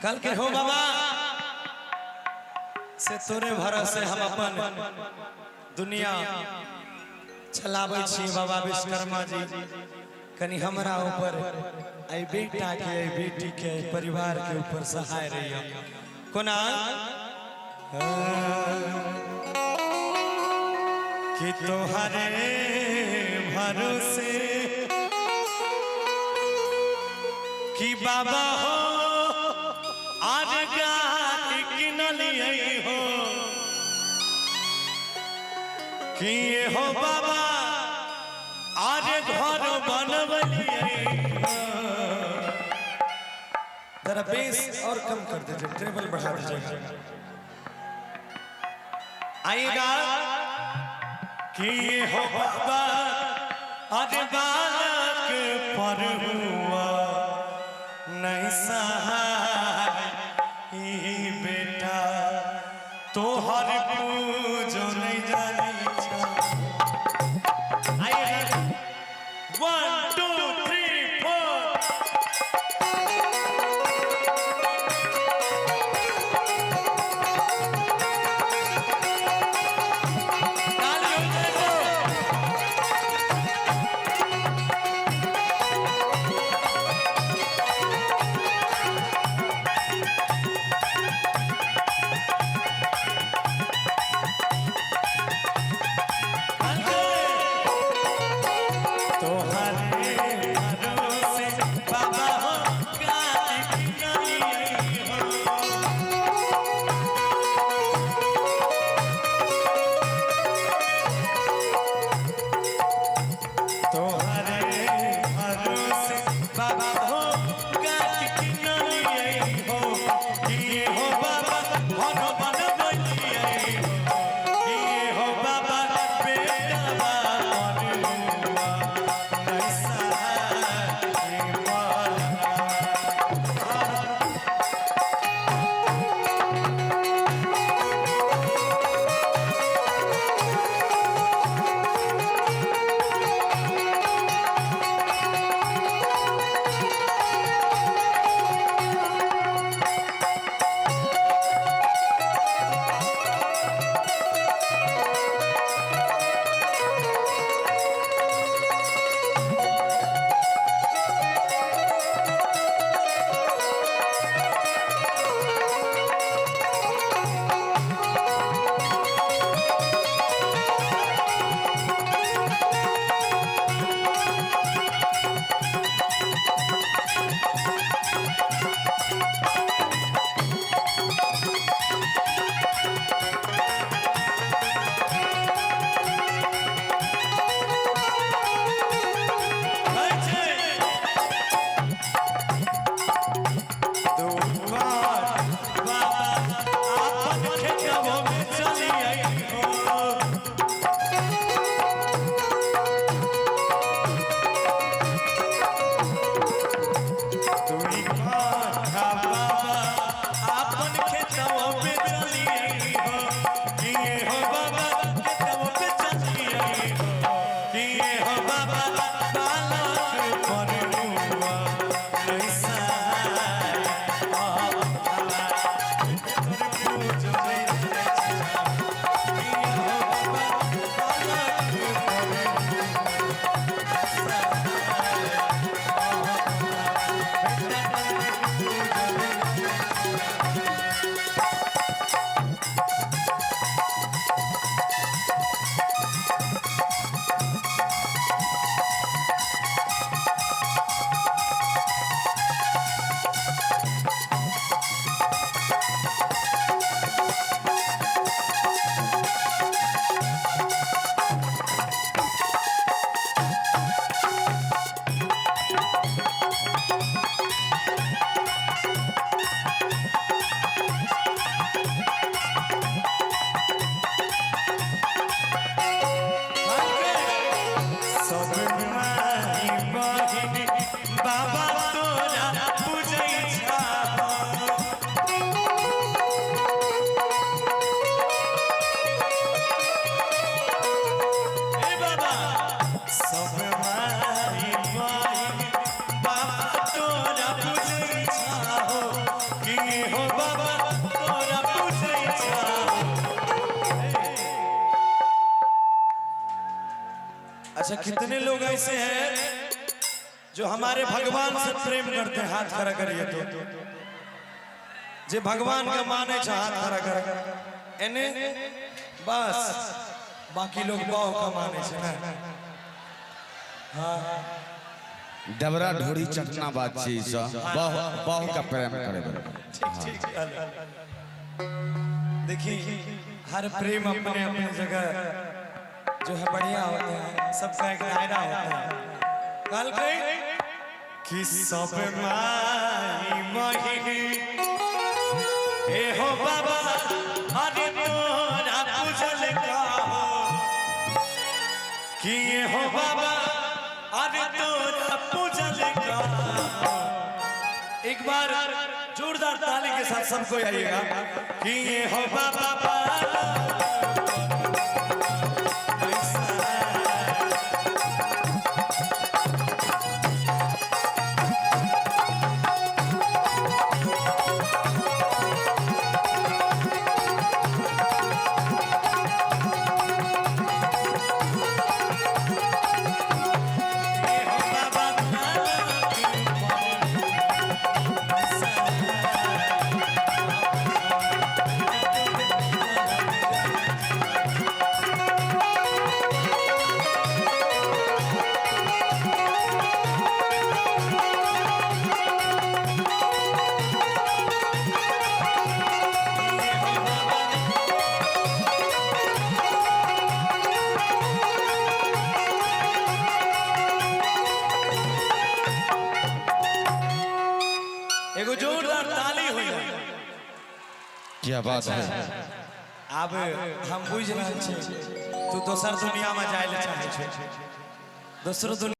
कल के हो बाबा से तोरे भरोसे हम अपन दुनिया चलाबै छी बाबा विश्वकर्मा जी। कनी हमरा ऊपर आई बेटा के आई बेटी के परिवार के ऊपर सहाय रहियो कोना कि तोहरे भरोसे कि बाबा हो आज गाड़ी किनलिए हो कि ये हो बाबा आज घर बनवलिए जरा बेस और कम कर दीजिए, ट्रेबल बढ़ा दीजिए। आएगा कि ये हो बाबा आज बालक पर हुआ नहीं सहाय बेटा तो हर पूजो नहीं जानी आएगा 1 2 3 4 बालक पर हुआ नहीं सहाय हो बाबा तोरा पूछे छा। अच्छा कितने लोग ऐसे हैं जो हमारे भगवान से प्रेम करते हैं? हाथ खड़ा करिए तो जे भगवान का माने छा हाथ खड़ा कर एने बस बाकी लोग बाव का माने छे ना। हाँ डबरा ढोरी चटना बात चीज बहु का प्रेम करे। देखिए हर प्रेम अपने अपने जगह जो है बढ़िया होता है, सबका एक दायरा होता है। कल कि सब माई मही हे हो बाबा अरे तोरा पूजल का कि ये हो बाबा अरे तोरा पूजल का। एक बार जोरदार ताली के साथ सबको आइएगा कि ये हो बाबा एगो जोरदार ताली हो जाए। क्या बात है। अब हम बुझ रहे छी तू दोसर दुनिया में जाए ले चाहे छी, दोसर दुनिया